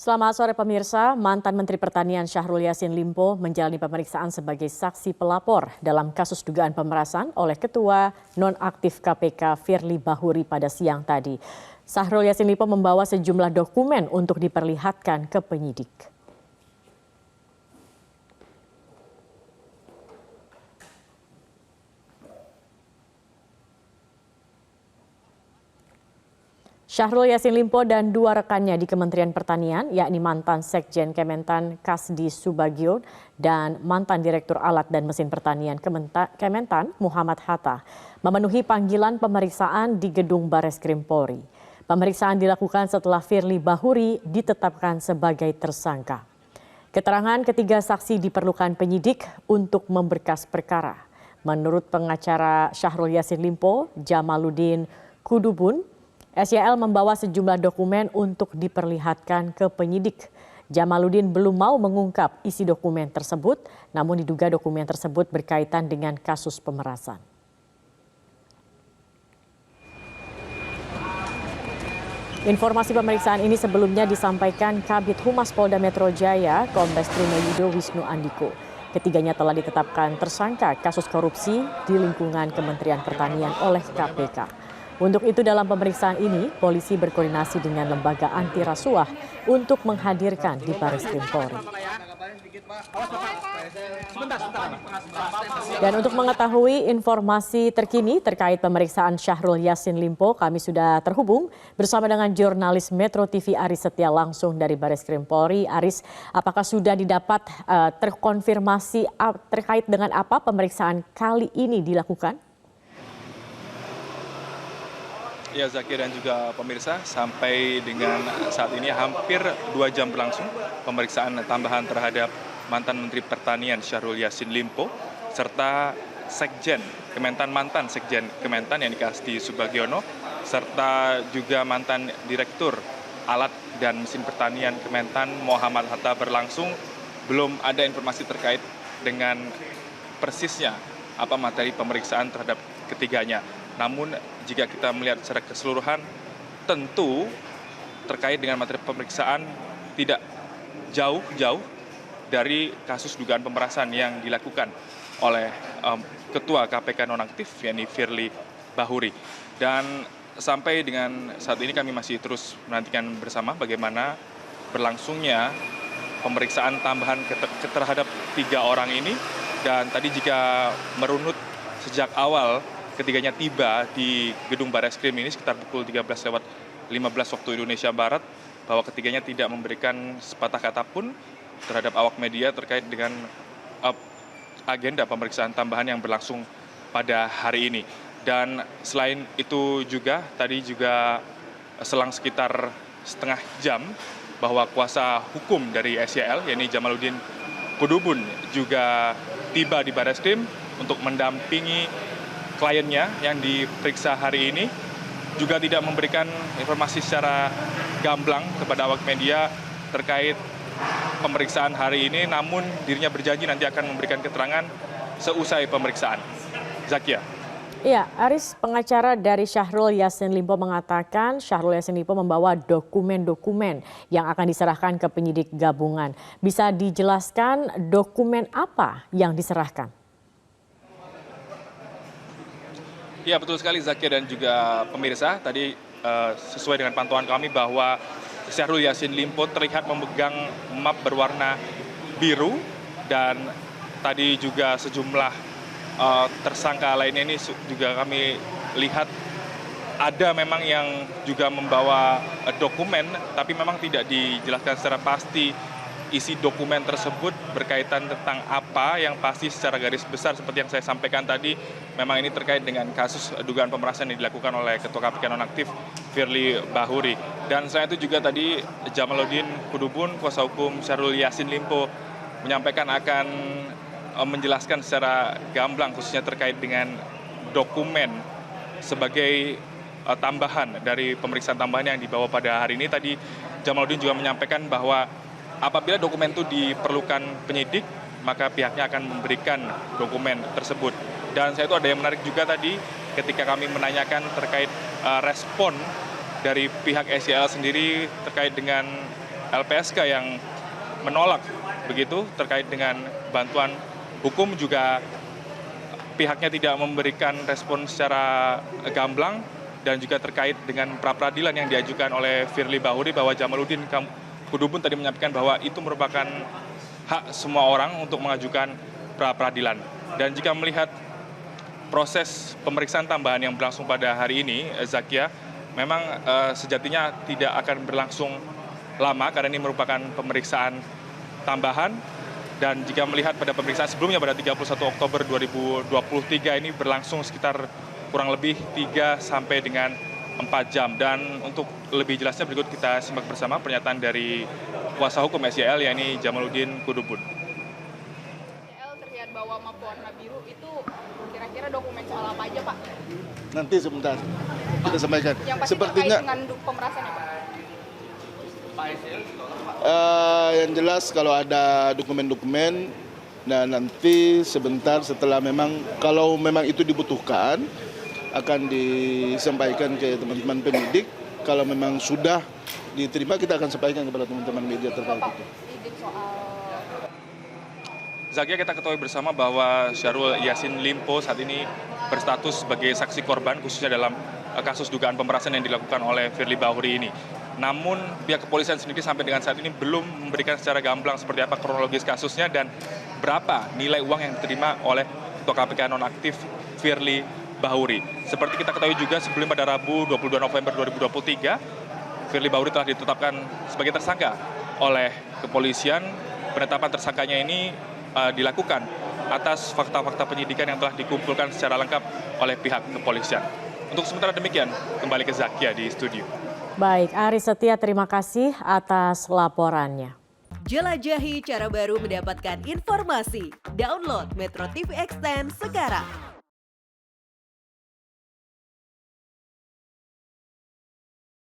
Selamat sore pemirsa, mantan Menteri Pertanian Syahrul Yassin Limpo menjalani pemeriksaan sebagai saksi pelapor dalam kasus dugaan pemerasan oleh Ketua Nonaktif KPK Firly Bahuri pada siang tadi. Syahrul Yassin Limpo membawa sejumlah dokumen untuk diperlihatkan ke penyidik. Syahrul Yassin Limpo dan dua rekannya di Kementerian Pertanian, yakni mantan Sekjen Kementan Kasdi Subagio dan mantan Direktur Alat dan Mesin Pertanian Kementan Muhammad Hatta, memenuhi panggilan pemeriksaan di Gedung Bareskrim Polri. Pemeriksaan dilakukan setelah Firly Bahuri ditetapkan sebagai tersangka. Keterangan ketiga saksi diperlukan penyidik untuk memberkas perkara. Menurut pengacara Syahrul Yassin Limpo, Jamaluddin Kudubun, SYL membawa sejumlah dokumen untuk diperlihatkan ke penyidik. Jamaluddin belum mau mengungkap isi dokumen tersebut, namun diduga dokumen tersebut berkaitan dengan kasus pemerasan. Informasi pemeriksaan ini sebelumnya disampaikan Kabid Humas Polda Metro Jaya, Kombes Trunoyudo Wisnu Andiko. Ketiganya telah ditetapkan tersangka kasus korupsi di lingkungan Kementerian Pertanian oleh KPK. Untuk itu dalam pemeriksaan ini, polisi berkoordinasi dengan lembaga anti rasuah untuk menghadirkan di Bareskrim Polri. Dan untuk mengetahui informasi terkini terkait pemeriksaan Syahrul Yassin Limpo, kami sudah terhubung bersama dengan jurnalis Metro TV Aris Setia langsung dari Bareskrim Polri. Aris, apakah sudah didapat terkonfirmasi terkait dengan apa pemeriksaan kali ini dilakukan? Ya, Zaki dan juga pemirsa, sampai dengan saat ini hampir 2 jam berlangsung pemeriksaan tambahan terhadap mantan Menteri Pertanian Syahrul Yassin Limpo serta mantan Sekjen Kementan yang Kasdi Subagiono serta juga mantan Direktur Alat dan Mesin Pertanian Kementan Muhammad Hatta berlangsung. Belum ada informasi terkait dengan persisnya apa materi pemeriksaan terhadap ketiganya. Namun jika kita melihat secara keseluruhan, tentu terkait dengan materi pemeriksaan tidak jauh-jauh dari kasus dugaan pemerasan yang dilakukan oleh Ketua KPK Nonaktif, yakni Firly Bahuri. Dan sampai dengan saat ini kami masih terus menantikan bersama bagaimana berlangsungnya pemeriksaan tambahan terhadap 3 orang ini. Dan tadi jika merunut sejak awal ketiganya tiba di Gedung Bareskrim ini sekitar pukul 13.15 waktu Indonesia Barat, bahwa ketiganya tidak memberikan sepatah kata pun terhadap awak media terkait dengan agenda pemeriksaan tambahan yang berlangsung pada hari ini. Dan selain itu juga, tadi juga selang sekitar setengah jam, bahwa kuasa hukum dari SYL, yakni Jamaluddin Kudubun, juga tiba di Bareskrim untuk mendampingi kliennya yang diperiksa hari ini, juga tidak memberikan informasi secara gamblang kepada awak media terkait pemeriksaan hari ini, namun dirinya berjanji nanti akan memberikan keterangan seusai pemeriksaan. Zakia. Iya, Aris, pengacara dari Syahrul Yassin Limpo mengatakan Syahrul Yassin Limpo membawa dokumen-dokumen yang akan diserahkan ke penyidik gabungan. Bisa dijelaskan dokumen apa yang diserahkan? Ya, betul sekali Zakia dan juga pemirsa. Tadi sesuai dengan pantauan kami bahwa Syahrul Yassin Limpo terlihat memegang map berwarna biru, dan tadi juga sejumlah tersangka lainnya ini juga kami lihat ada memang yang juga membawa dokumen, tapi memang tidak dijelaskan secara pasti isi dokumen tersebut berkaitan tentang apa. Yang pasti secara garis besar seperti yang saya sampaikan tadi, memang ini terkait dengan kasus dugaan pemerasan yang dilakukan oleh Ketua KPK Nonaktif Firly Bahuri. Dan selain itu juga tadi Jamaluddin Kudubun, kuasa hukum Syahrul Yassin Limpo, menyampaikan akan menjelaskan secara gamblang khususnya terkait dengan dokumen sebagai tambahan dari pemeriksaan tambahan yang dibawa pada hari ini. Tadi Jamaluddin juga menyampaikan bahwa apabila dokumen itu diperlukan penyidik, maka pihaknya akan memberikan dokumen tersebut. Dan saya itu ada yang menarik juga tadi ketika kami menanyakan terkait respon dari pihak SYL sendiri terkait dengan LPSK yang menolak begitu terkait dengan bantuan hukum, juga pihaknya tidak memberikan respon secara gamblang, dan juga terkait dengan pra-peradilan yang diajukan oleh Firly Bahuri bahwa Jamaluddin Kudubun tadi menyampaikan bahwa itu merupakan hak semua orang untuk mengajukan pra-peradilan. Dan jika melihat proses pemeriksaan tambahan yang berlangsung pada hari ini, Zakia, memang sejatinya tidak akan berlangsung lama karena ini merupakan pemeriksaan tambahan. Dan jika melihat pada pemeriksaan sebelumnya pada 31 Oktober 2023 ini berlangsung sekitar kurang lebih 3 sampai dengan 4 jam. Dan untuk lebih jelasnya berikut kita simak bersama pernyataan dari kuasa hukum SYL, yakni Jamaluddin Kudubun. SYL terlihat bawa map warna biru itu kira-kira dokumen soal apa aja, Pak? Nanti sebentar kita sampaikan. Yang pasti Sepertinya terkait dengan pemerasan ya, Pak? yang jelas kalau ada dokumen-dokumen, nah nanti sebentar setelah kalau memang itu dibutuhkan akan disampaikan ke teman-teman penyidik. Kalau memang sudah diterima kita akan sampaikan kepada teman-teman media terkait itu. Izin soal Zakia, kita ketahui bersama bahwa Syahrul Yassin Limpo saat ini berstatus sebagai saksi korban khususnya dalam kasus dugaan pemerasan yang dilakukan oleh Firly Bahuri ini. Namun pihak kepolisian sendiri sampai dengan saat ini belum memberikan secara gamblang seperti apa kronologis kasusnya dan berapa nilai uang yang diterima oleh Ketua KPK nonaktif Firly Bahuri. Seperti kita ketahui juga sebelum pada Rabu 22 November 2023, Firly Bahuri telah ditetapkan sebagai tersangka oleh kepolisian. Penetapan tersangkanya ini dilakukan atas fakta-fakta penyidikan yang telah dikumpulkan secara lengkap oleh pihak kepolisian. Untuk sementara demikian, kembali ke Zakia di studio. Baik, Ari Setia, terima kasih atas laporannya. Jelajahi cara baru mendapatkan informasi. Download Metro TV Extend sekarang.